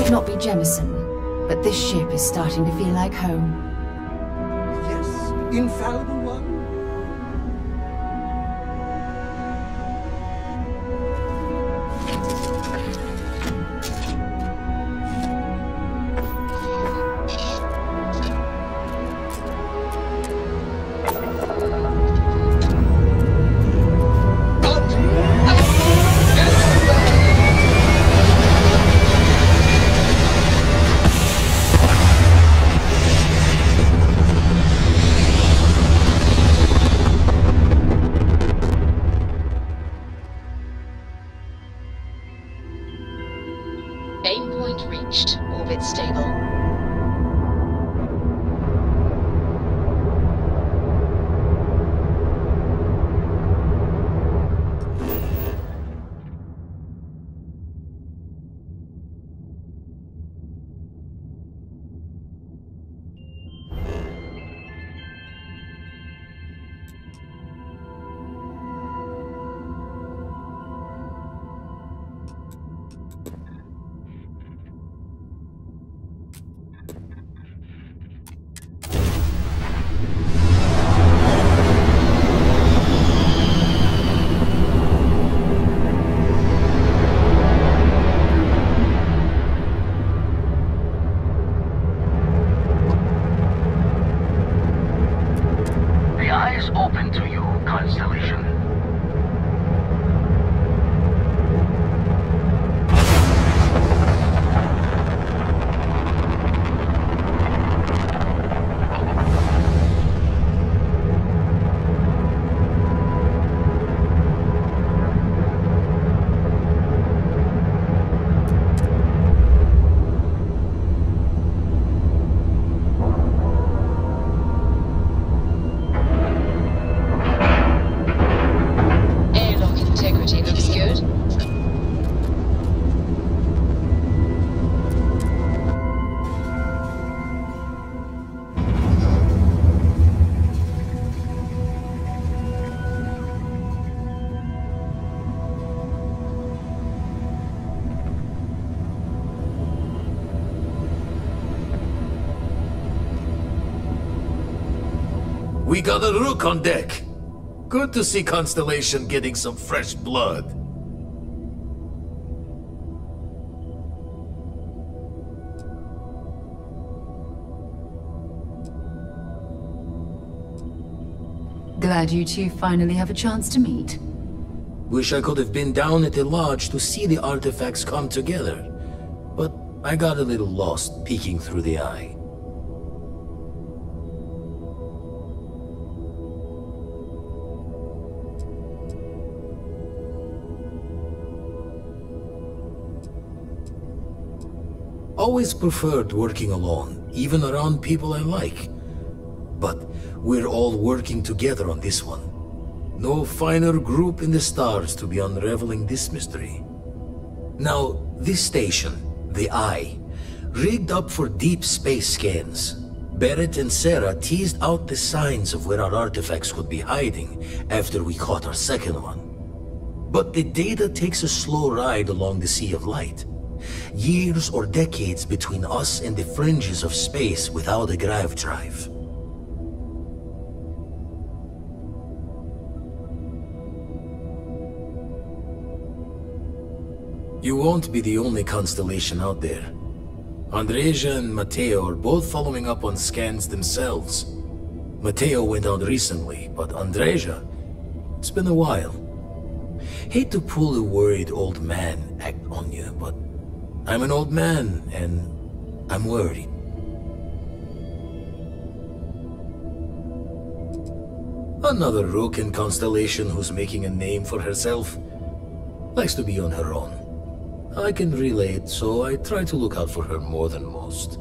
might not be Jemison, but this ship is starting to feel like home. Yes, infallible one. Aim point reached. Orbit stable. Open to you, Constellation. We got a rook on deck. Good to see Constellation getting some fresh blood. Glad you two finally have a chance to meet. Wish I could have been down at the lodge to see the artifacts come together. But I got a little lost peeking through the eye. Always preferred working alone, even around people I like. But we're all working together on this one. No finer group in the stars to be unraveling this mystery. Now, this station, the Eye, rigged up for deep space scans. Barrett and Sarah teased out the signs of where our artifacts could be hiding after we caught our second one. But the data takes a slow ride along the Sea of Light. Years or decades between us and the fringes of space without a grav drive. You won't be the only constellation out there. Andreja and Matteo are both following up on scans themselves. Matteo went out recently, but Andreja, it's been a while. Hate to pull a worried old man act on you, but I'm an old man, and I'm worried. Another rook in Constellation who's making a name for herself. Likes to be on her own. I can relate, so I try to look out for her more than most.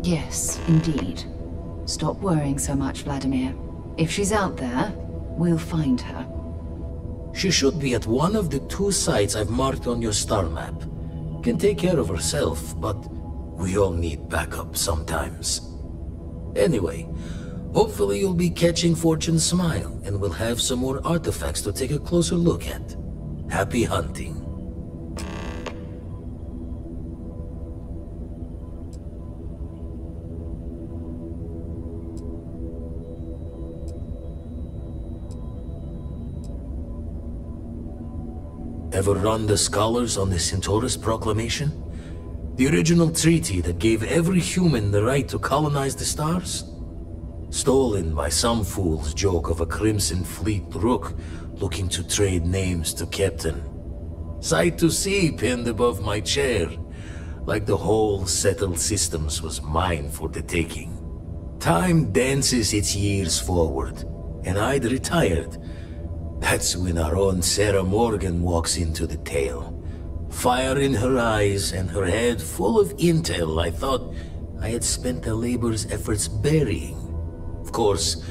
Yes, indeed. Stop worrying so much, Vladimir. If she's out there, we'll find her. She should be at one of the 2 sites I've marked on your star map. Can take care of herself, but we all need backup sometimes. Anyway, hopefully you'll be catching Fortune's smile, and we'll have some more artifacts to take a closer look at. Happy hunting. Ever run the scholars on the Centaurus Proclamation? The original treaty that gave every human the right to colonize the stars? Stolen by some fool's joke of a Crimson Fleet rook looking to trade names to Captain. Sight to see pinned above my chair, like the whole settled systems was mine for the taking. Time dances its years forward, and I'd retired. That's when our own Sarah Morgan walks into the tale. Fire in her eyes and her head full of intel I thought I had spent the labor's efforts burying. Of course,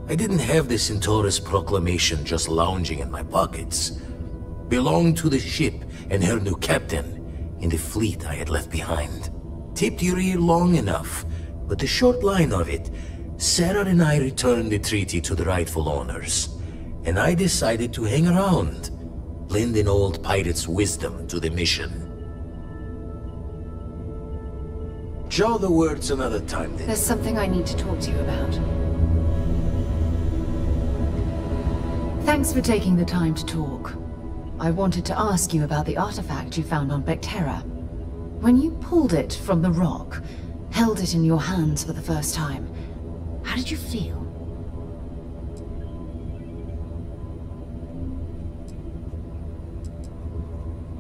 I didn't have the Centaurus Proclamation just lounging in my pockets. Belonged to the ship and her new captain in the fleet I had left behind. Tipped your ear long enough, but the short line of it, Sarah and I returned the treaty to the rightful owners, and I decided to hang around, lend an old pirate's wisdom to the mission. Jaw the words another time then. There's something I need to talk to you about. Thanks for taking the time to talk. I wanted to ask you about the artifact you found on Bactera. When you pulled it from the rock, held it in your hands for the first time, how did you feel?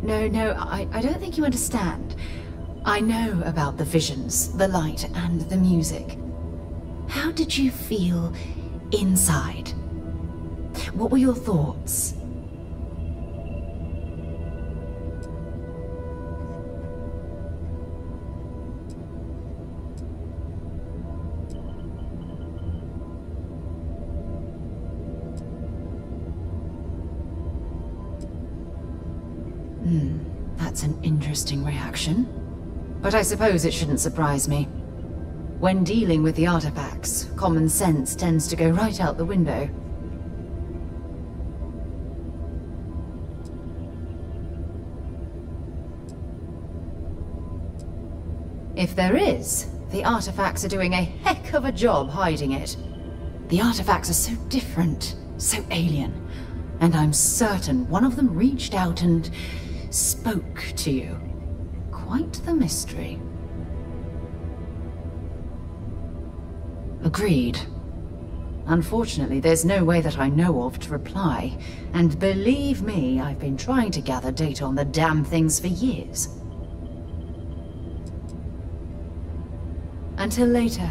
No, I don't think you understand. I know about the visions, the light, and the music. How did you feel inside? What were your thoughts? That's an interesting reaction. But I suppose it shouldn't surprise me. When dealing with the artifacts, common sense tends to go right out the window. If there is, the artifacts are doing a heck of a job hiding it. The artifacts are so different, so alien, and I'm certain one of them reached out and spoke to you. Quite the mystery. Agreed. Unfortunately, there's no way that I know of to reply, and believe me, I've been trying to gather data on the damn things for years. Until later.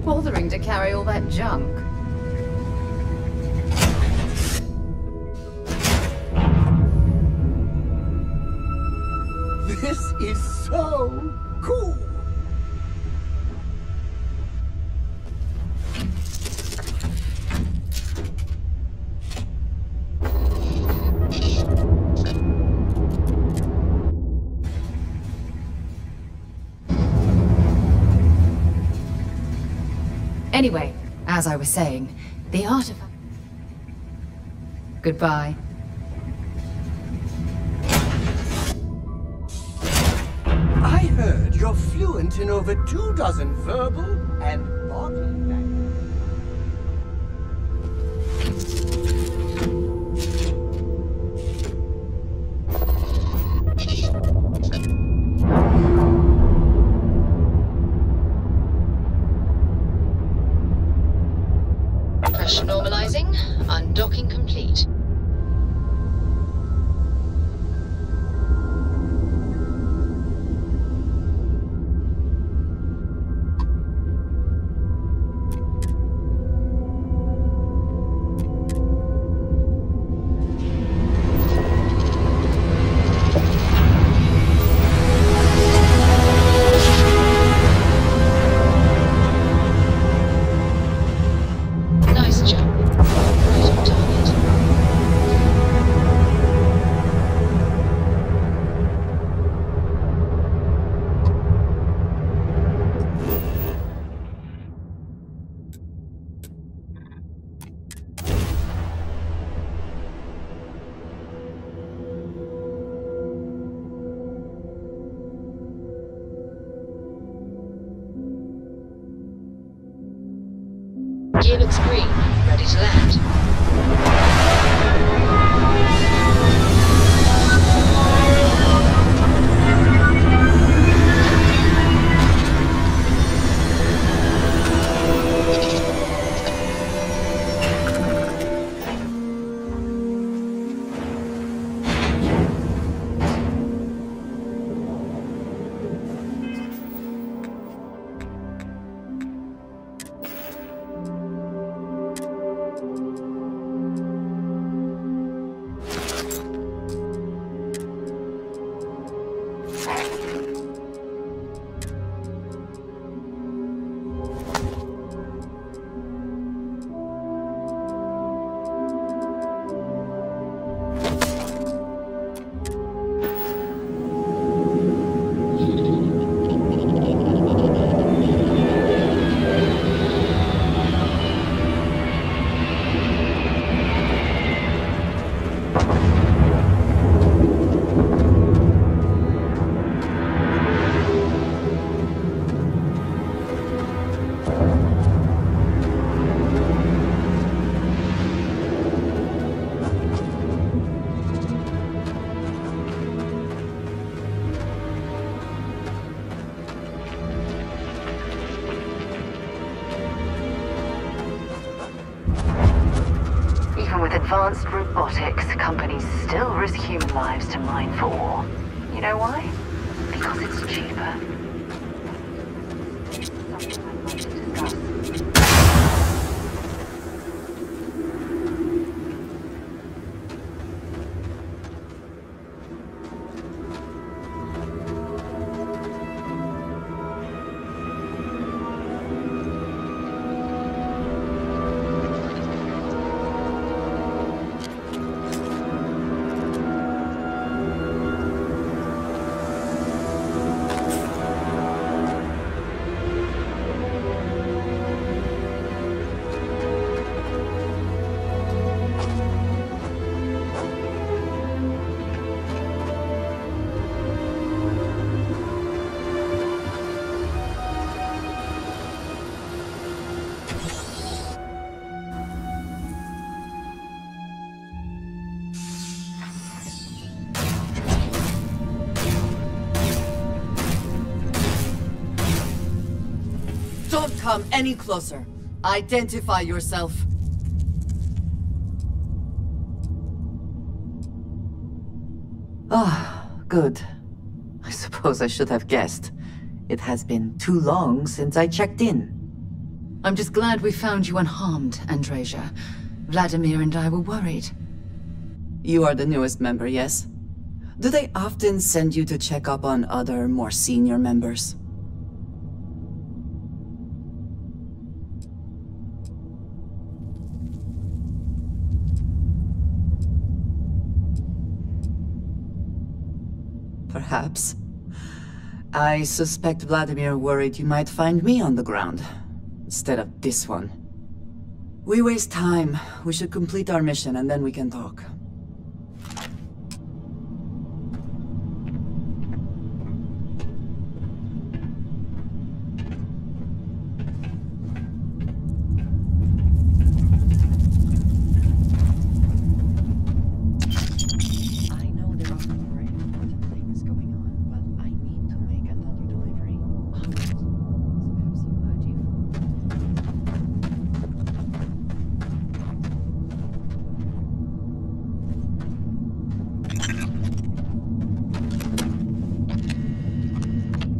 Bothering to carry all that junk. This is so cool! Anyway, as I was saying, the artifact... Goodbye. I heard you're fluent in over 24 verbal and body language. Pressure normalizing. Undocking complete. Gear looks green. Ready to land. Even with advanced robotics, companies still risk human lives to mine for war. You know why? Because it's cheaper. Something I'd like to discuss. Don't come any closer. Identify yourself. Ah, good. I suppose I should have guessed. It has been too long since I checked in. I'm just glad we found you unharmed, Andreja. Vladimir and I were worried. You are the newest member, yes? Do they often send you to check up on other, more senior members? Perhaps. I suspect Vladimir worried you might find me on the ground, instead of this one. We waste time. We should complete our mission and then we can talk.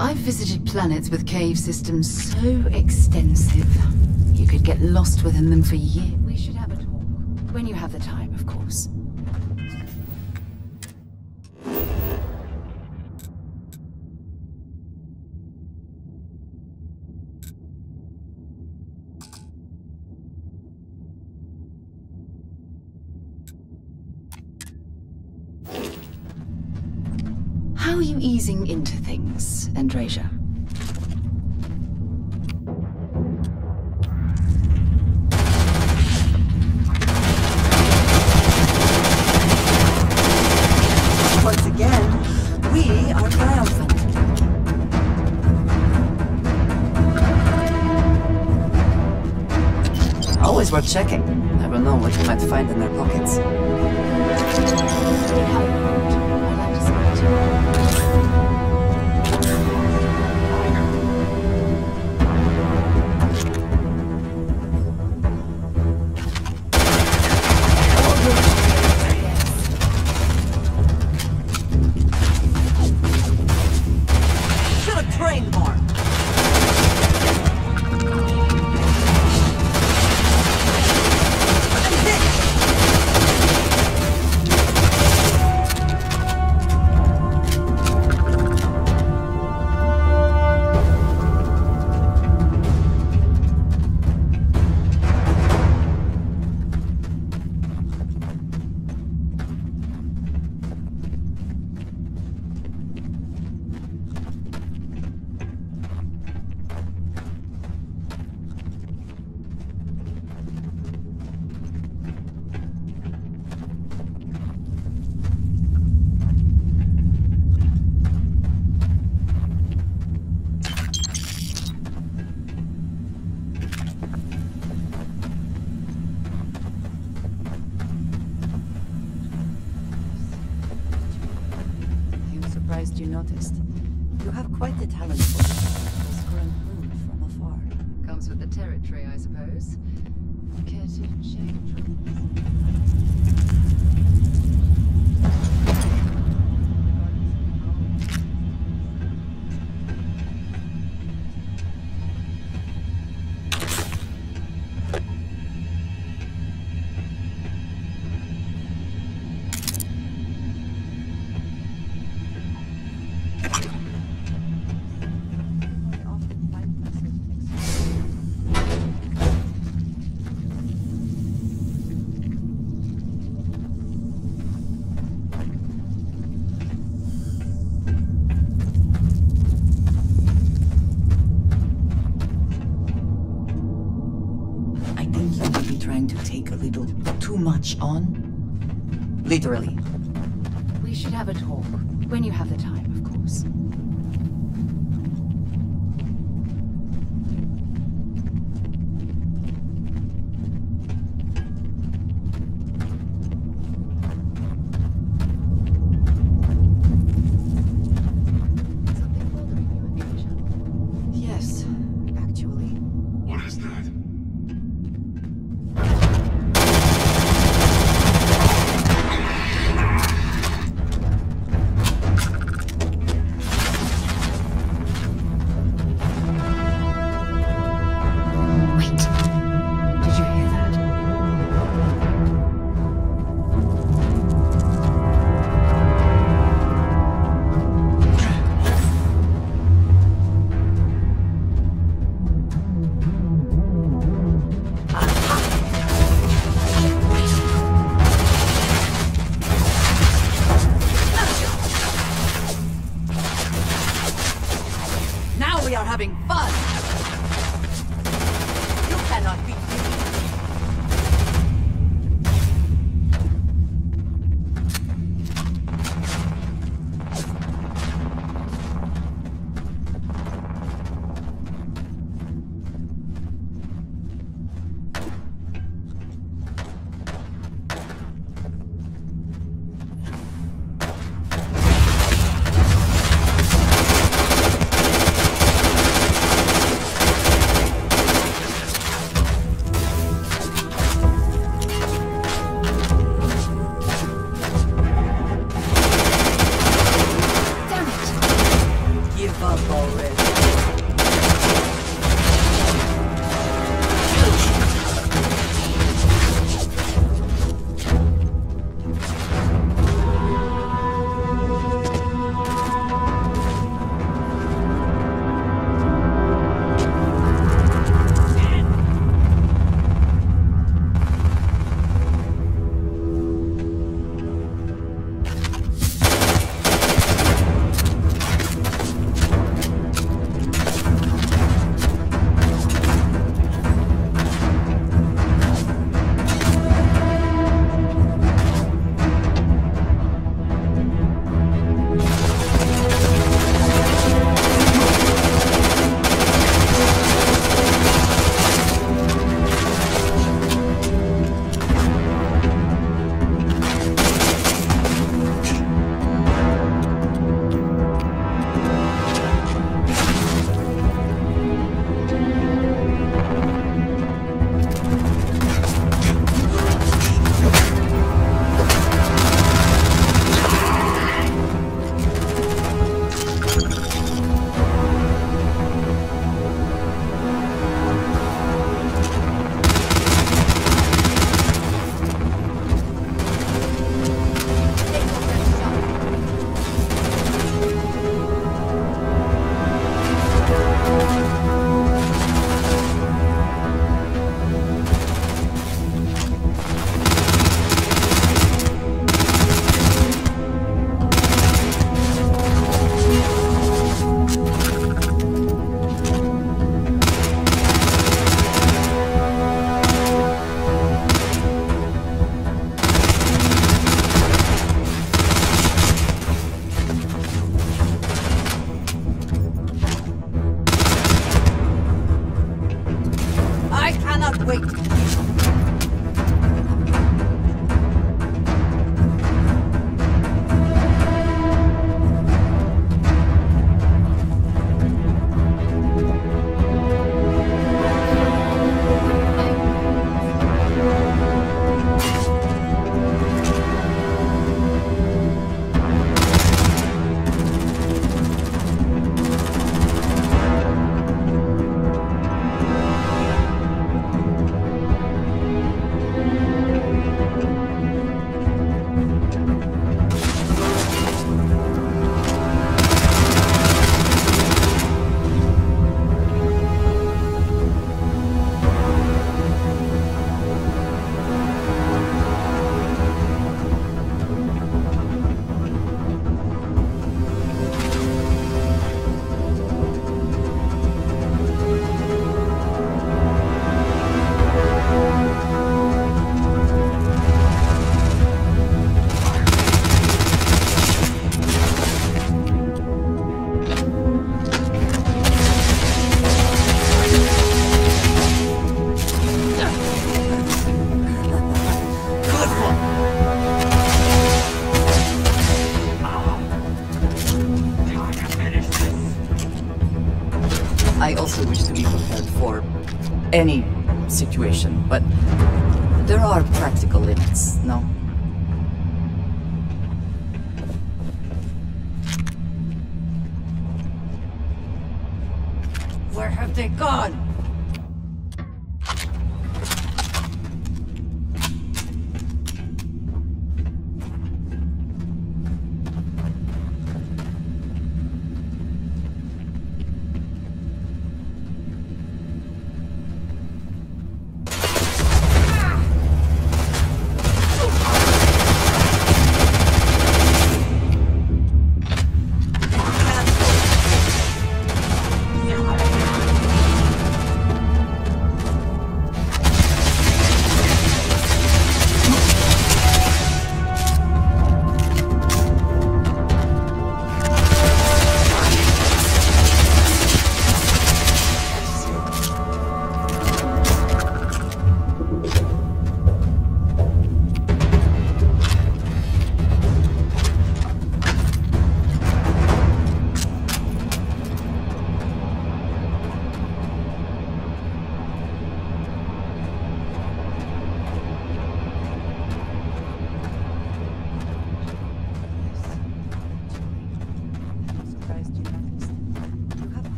I've visited planets with cave systems so extensive, you could get lost within them for years. We should have a talk. When you have the time, of course. How are you easing into things, Andreja? Once again, we are triumphant. Always worth checking. Never know what you might find in their pockets. You noticed. You have quite the talent for this current mood from afar. Comes with the territory, I suppose. Care to check? On? Literally. We should have a talk. When you have the time, of course. Something bothering you, Anisha? Yes, actually. What is that? Wait. I also wish to be prepared for any situation, but there are practical limits, no? Where have they gone?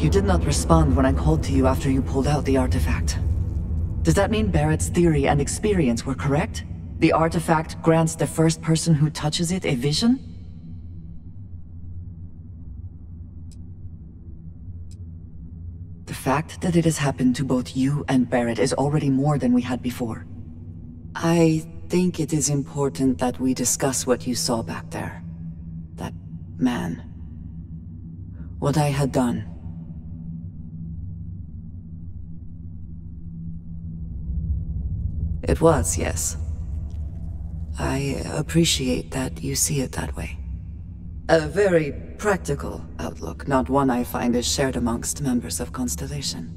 You did not respond when I called to you after you pulled out the artifact. Does that mean Barrett's theory and experience were correct? The artifact grants the first person who touches it a vision? The fact that it has happened to both you and Barrett is already more than we had before. I think it is important that we discuss what you saw back there. That man. What I had done. It was, yes. I appreciate that you see it that way. A very practical outlook, not one I find is shared amongst members of Constellation.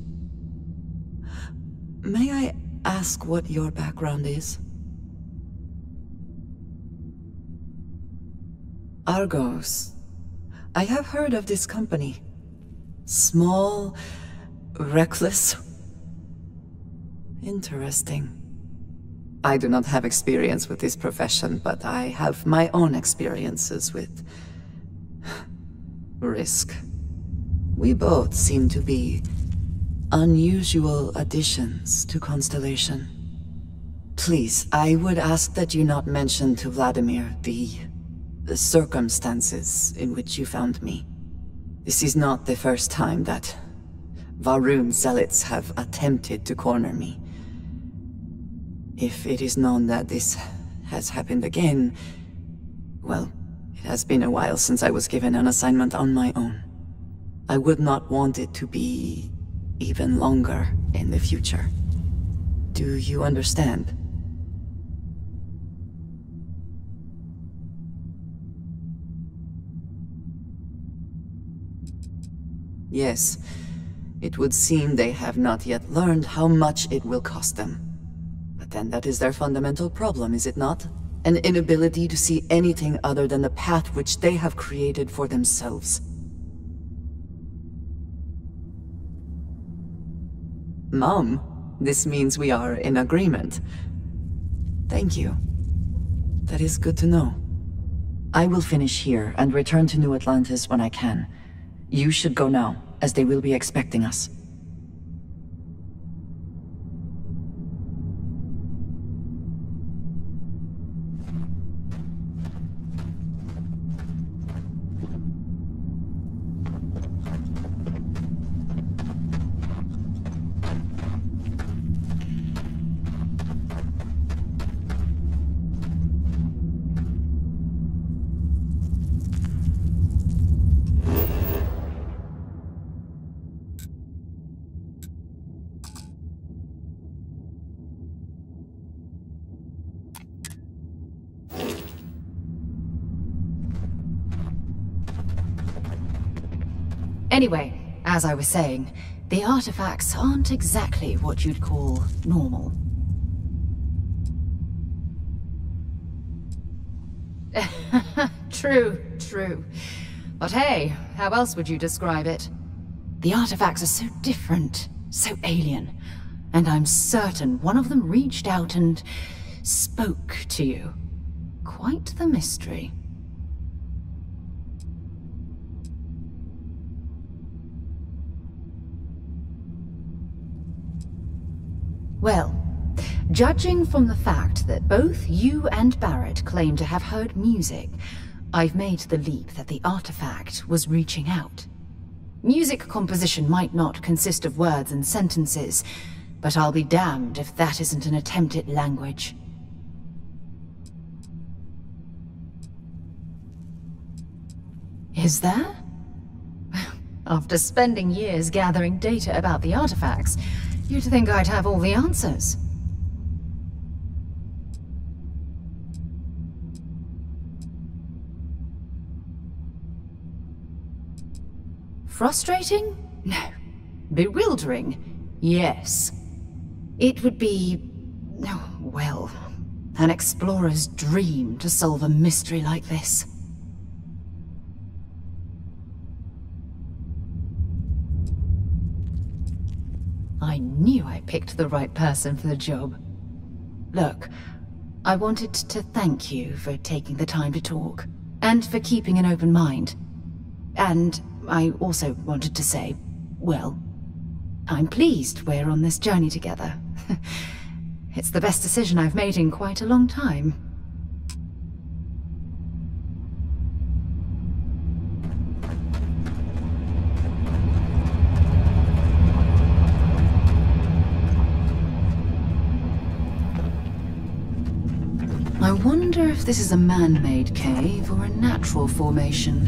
May I ask what your background is? Argos. I have heard of this company. Small, reckless. Interesting. I do not have experience with this profession, but I have my own experiences with risk. We both seem to be unusual additions to Constellation. Please, I would ask that you not mention to Vladimir the the circumstances in which you found me. This is not the first time that Varun zealots have attempted to corner me. If it is known that this has happened again, well, it has been a while since I was given an assignment on my own. I would not want it to be even longer in the future. Do you understand? Yes, it would seem they have not yet learned how much it will cost them. But then that is their fundamental problem, is it not? An inability to see anything other than the path which they have created for themselves. Mom, this means we are in agreement. Thank you. That is good to know. I will finish here and return to New Atlantis when I can. You should go now, as they will be expecting us. Anyway, as I was saying, the artifacts aren't exactly what you'd call normal. True. But hey, how else would you describe it? The artifacts are so different, so alien, and I'm certain one of them reached out and spoke to you. Quite the mystery. Well, judging from the fact that both you and Barrett claim to have heard music, I've made the leap that the artifact was reaching out. Music composition might not consist of words and sentences, but I'll be damned if that isn't an attempt at language. Is there? After spending years gathering data about the artifacts, you'd think I'd have all the answers. Frustrating? No. Bewildering? Yes. It would be, oh, well, an explorer's dream to solve a mystery like this. I knew I picked the right person for the job. Look, I wanted to thank you for taking the time to talk, and for keeping an open mind. And I also wanted to say, well, I'm pleased we're on this journey together. It's the best decision I've made in quite a long time. I wonder if this is a man-made cave or a natural formation.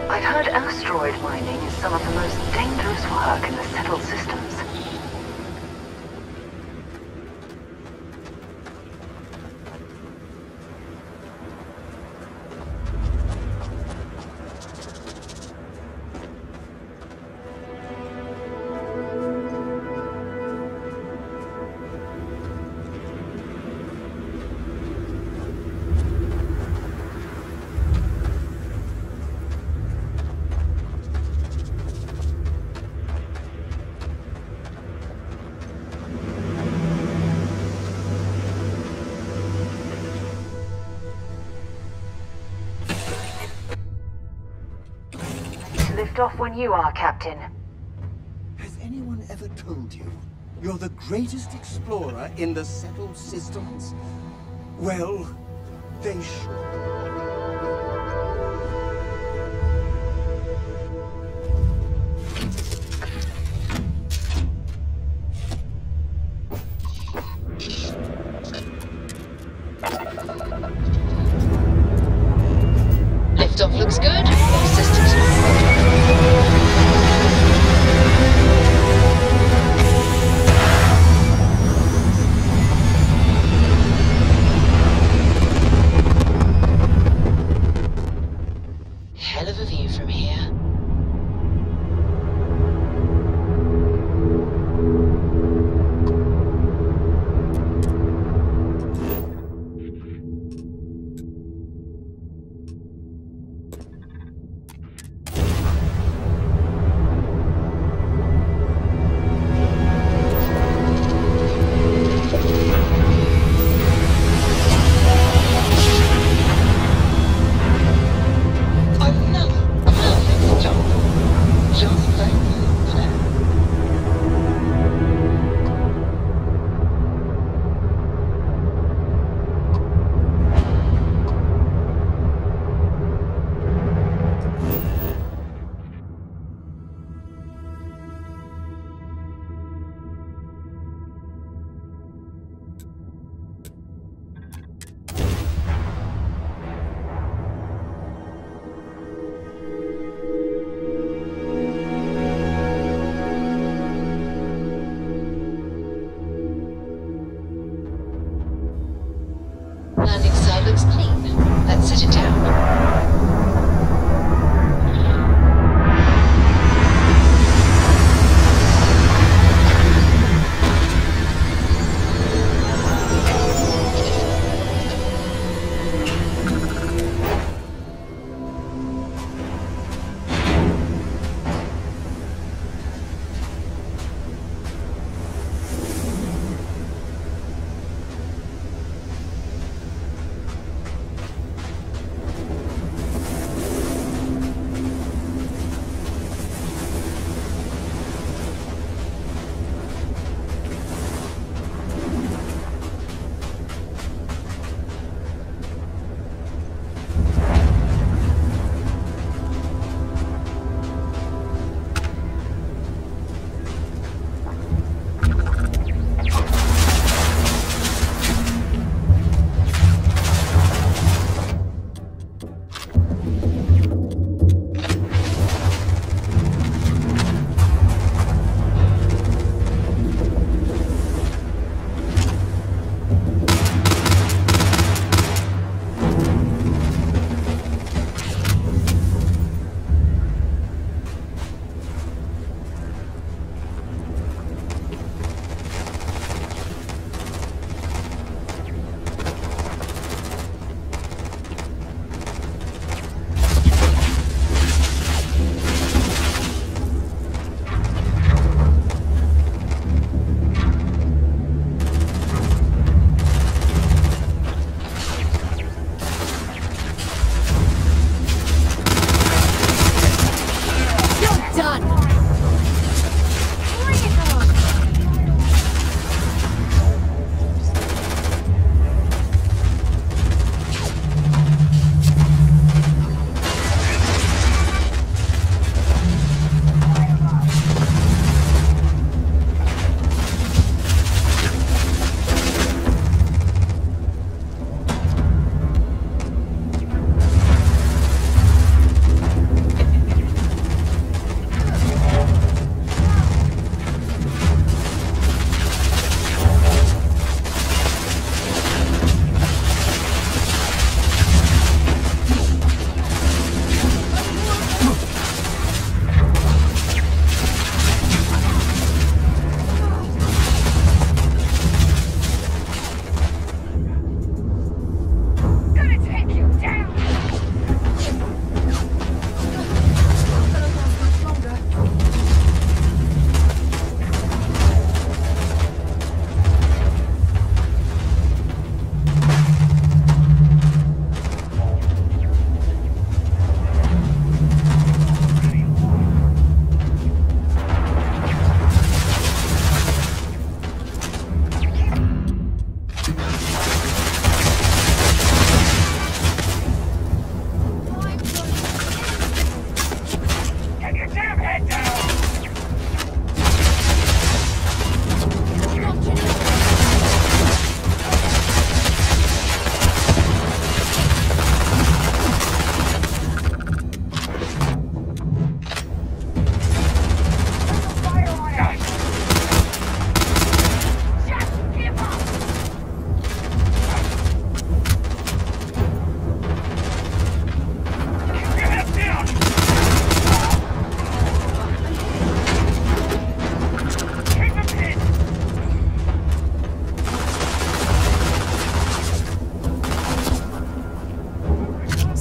I've heard asteroid mining is some of the most dangerous work in the settled systems. Lift off when you are, Captain. Has anyone ever told you You're the greatest explorer in the settled systems? Well, they should. Liftoff looks good. All systems are hell of a view from here. Landing site looks clean. Let's set it down.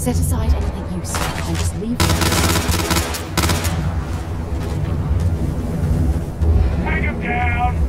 Set aside anything useful and just leave it. Take him down!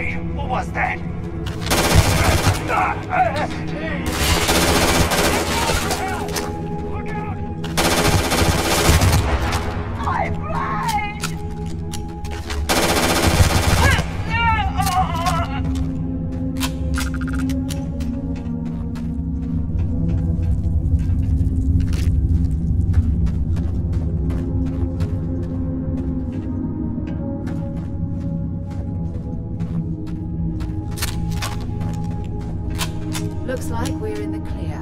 Wait, what was that? Look out! I'm blind! Looks like we're in the clear.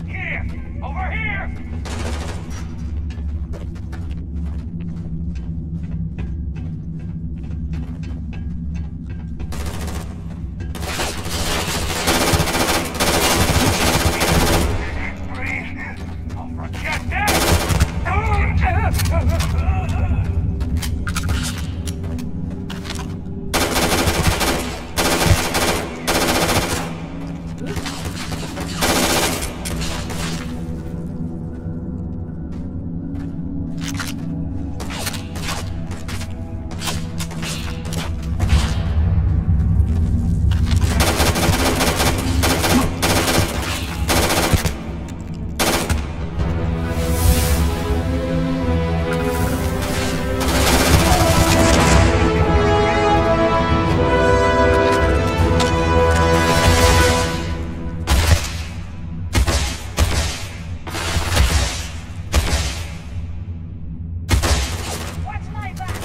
Here! Over here! Breathe! Don't forget that! Watch my back!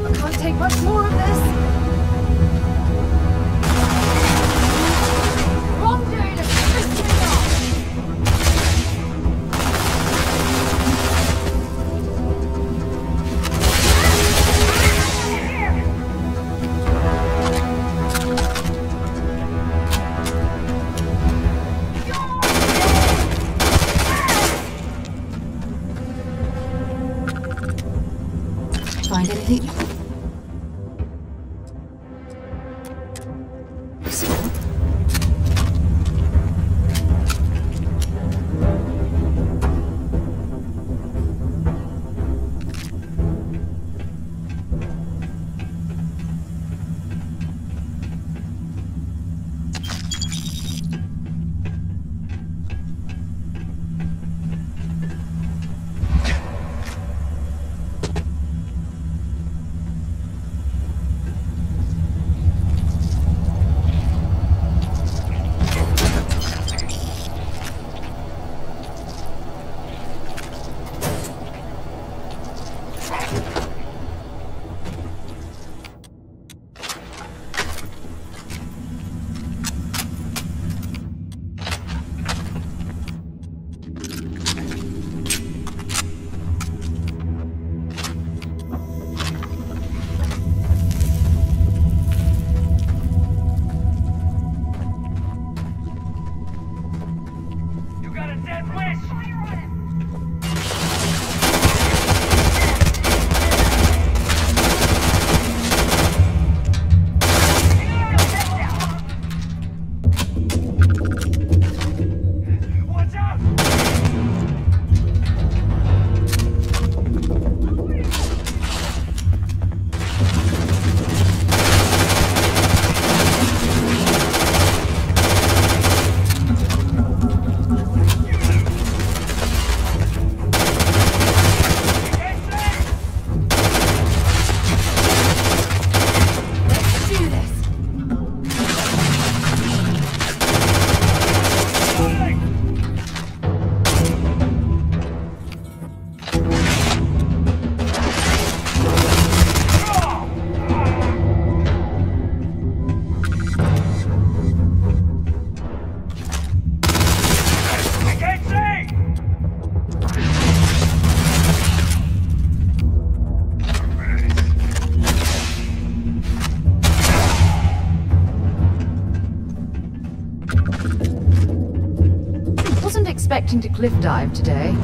I can't take much more of this. Wrong day to piss me off. Find anything? Useful. cliff dive today.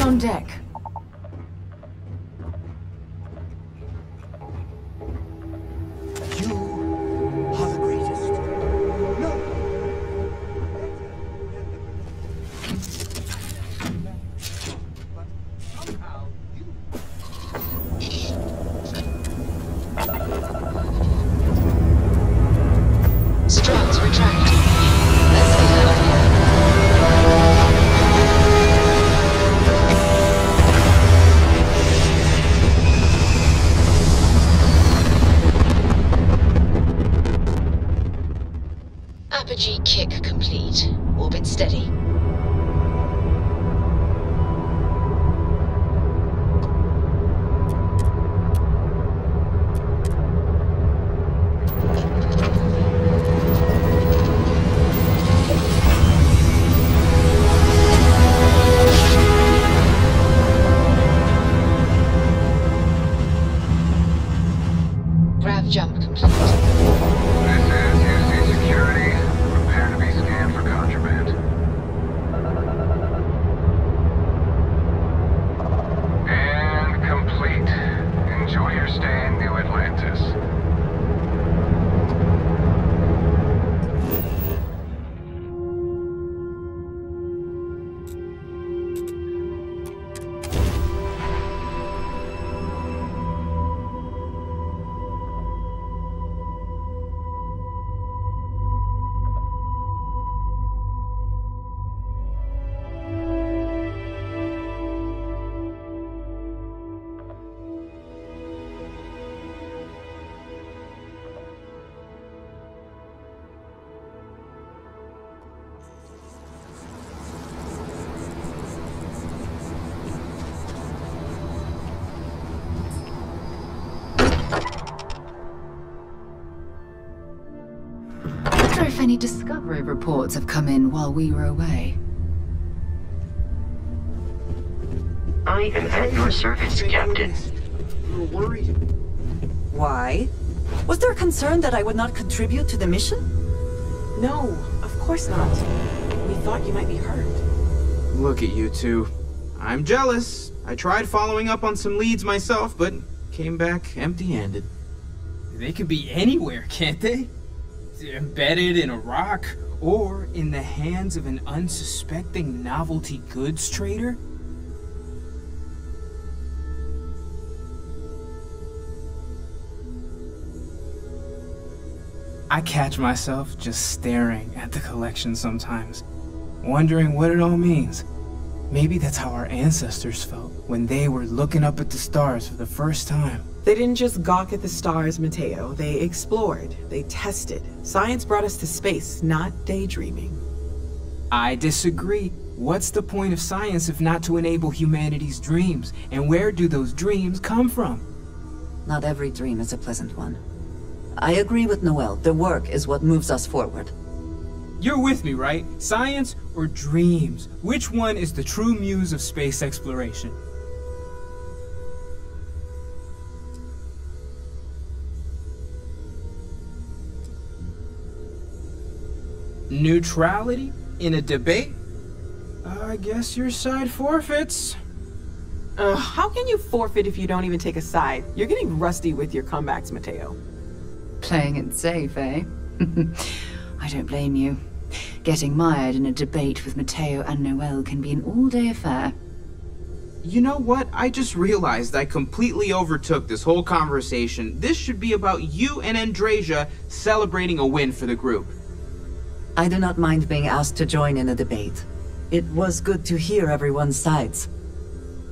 On deck. You are the greatest. No. But somehow you. Struts retracting. Let's get out of here. Apogee kick complete. Orbit steady. Grav jump complete. This is UC Security. Prepare to be scanned for contraband. And complete. Enjoy your stay in New Atlantis. if any discovery reports have come in while we were away. I am at your service, Captain. You're worried? Why? Was there concern that I would not contribute to the mission? No, of course not. We thought you might be hurt. Look at you two. I'm jealous. I tried following up on some leads myself, but came back empty-handed. They could be anywhere, can't they? Embedded in a rock, or in the hands of an unsuspecting novelty goods trader? I catch myself just staring at the collection sometimes, wondering what it all means. Maybe that's how our ancestors felt when they were looking up at the stars for the first time. They didn't just gawk at the stars, Mateo. They explored. They tested. Science brought us to space, not daydreaming. I disagree. What's the point of science if not to enable humanity's dreams? And where do those dreams come from? Not every dream is a pleasant one. I agree with Noel. The work is what moves us forward. You're with me, right? Science or dreams? Which one is the true muse of space exploration? Neutrality in a debate? I guess your side forfeits. How can you forfeit if you don't even take a side? You're getting rusty with your comebacks, Mateo. Playing it safe, eh? I don't blame you. Getting mired in a debate with Mateo and Noel can be an all-day affair. You know what? I just realized I completely overtook this whole conversation. This should be about you and Andrasia celebrating a win for the group. I do not mind being asked to join in a debate. It was good to hear everyone's sides.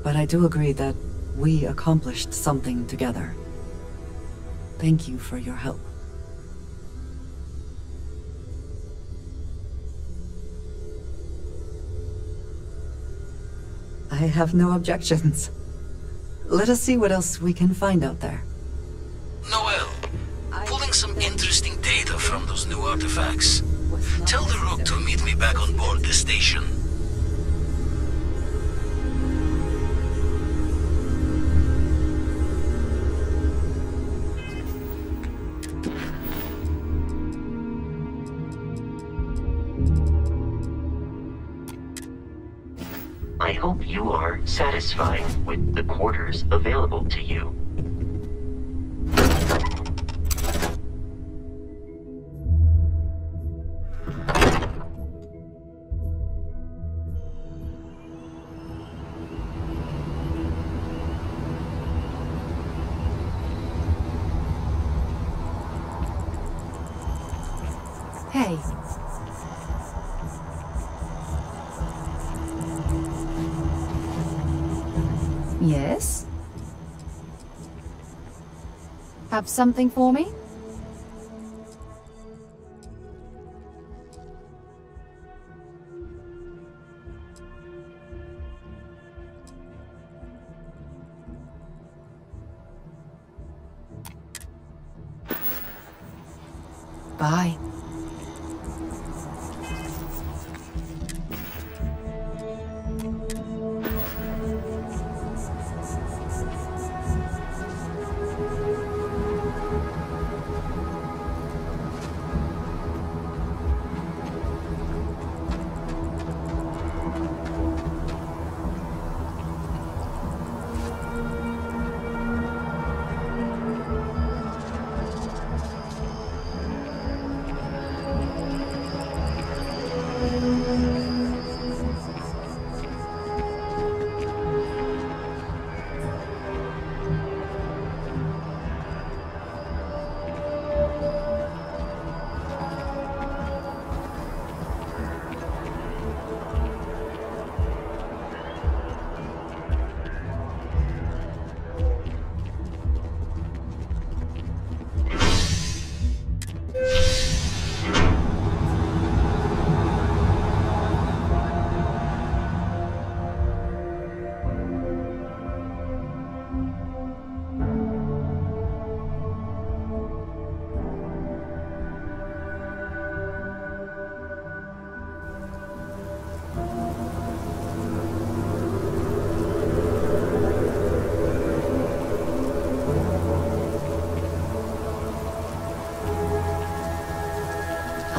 But I do agree that we accomplished something together. Thank you for your help. I have no objections. Let us see what else we can find out there. Noel, pulling some interesting data from those new artifacts. Tell the Rook to meet me back on board the station. I hope you are satisfied with the quarters available to you. Hey. Yes? Have something for me? Bye.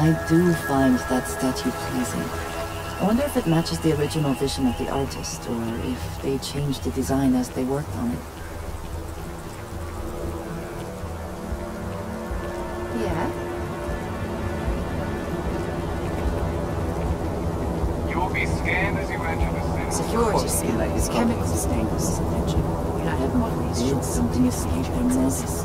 I do find that statue pleasing. I wonder if it matches the original vision of the artist, or if they changed the design as they worked on it. Yeah? You will be scanned as you enter the city. Security scanners, chemical stains. Did something escape their notice?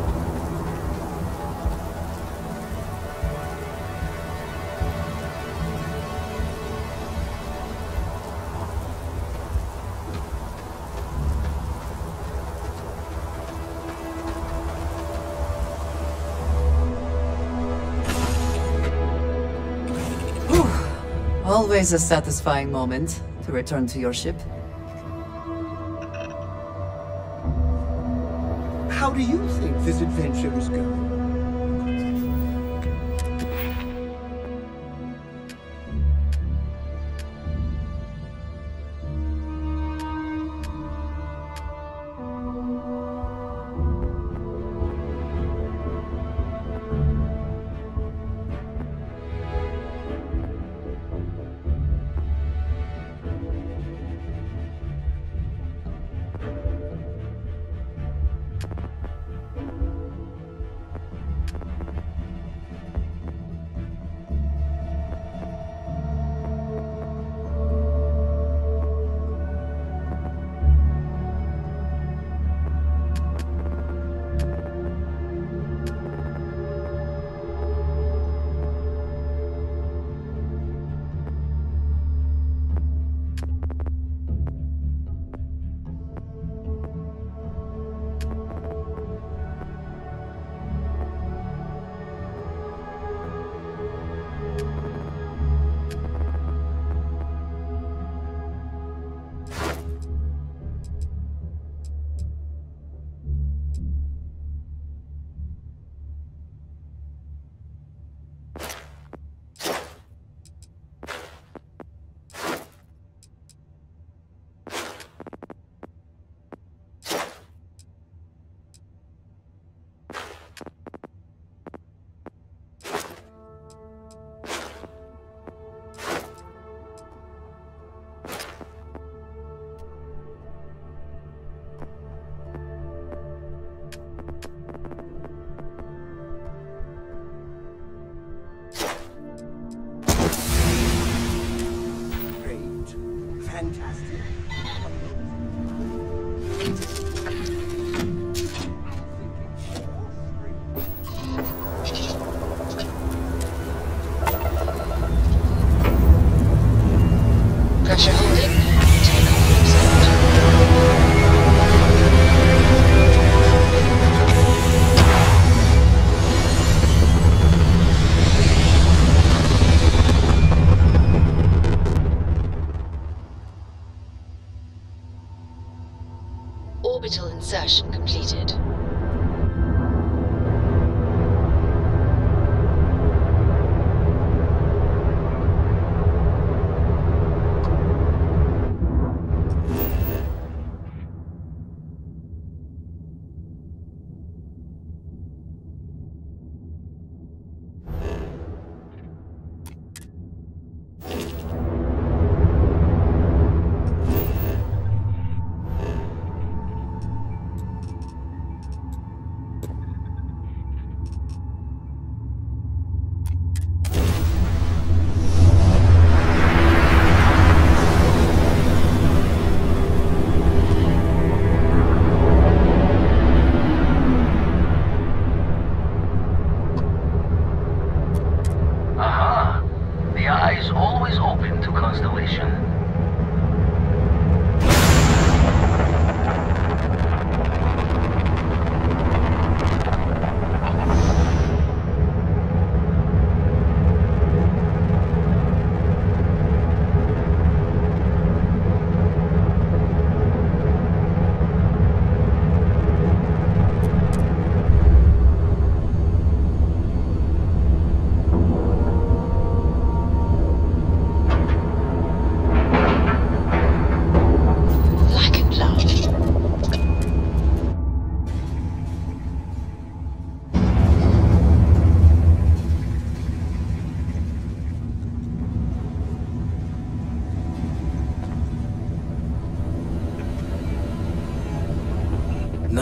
Always a satisfying moment to return to your ship. How do you think this adventure is going? Fantastic.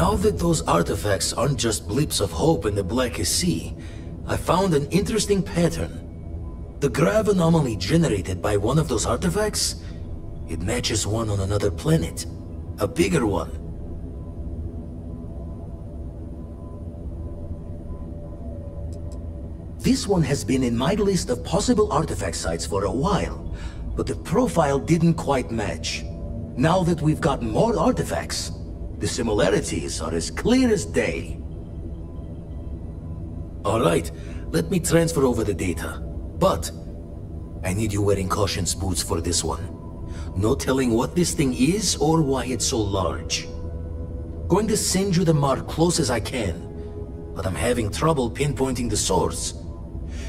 Now that those artifacts aren't just blips of hope in the blackest sea, I found an interesting pattern. The grav anomaly generated by one of those artifacts, it matches one on another planet. A bigger one. This one has been in my list of possible artifact sites for a while, but the profile didn't quite match. Now that we've got more artifacts, the similarities are as clear as day. Alright, let me transfer over the data. But I need you wearing caution's boots for this one. No telling what this thing is or why it's so large. Going to send you the mark close as I can, but I'm having trouble pinpointing the source.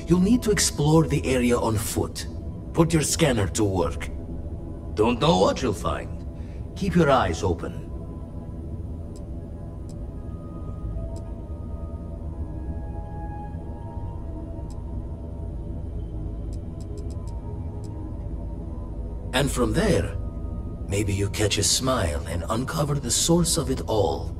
You'll need to explore the area on foot. Put your scanner to work. Don't know what you'll find. Keep your eyes open. And from there, maybe you catch a smile and uncover the source of it all.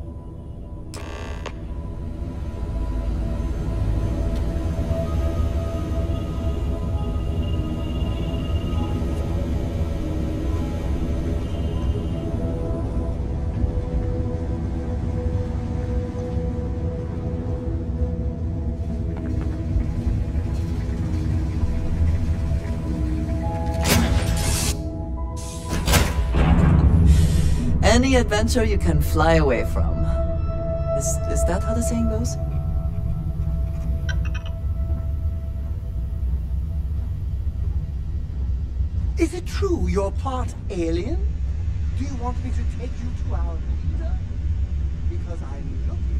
Any adventure you can fly away from. Is that how the saying goes? Is it true you're part alien? Do you want me to take you to our leader? Because I'm looking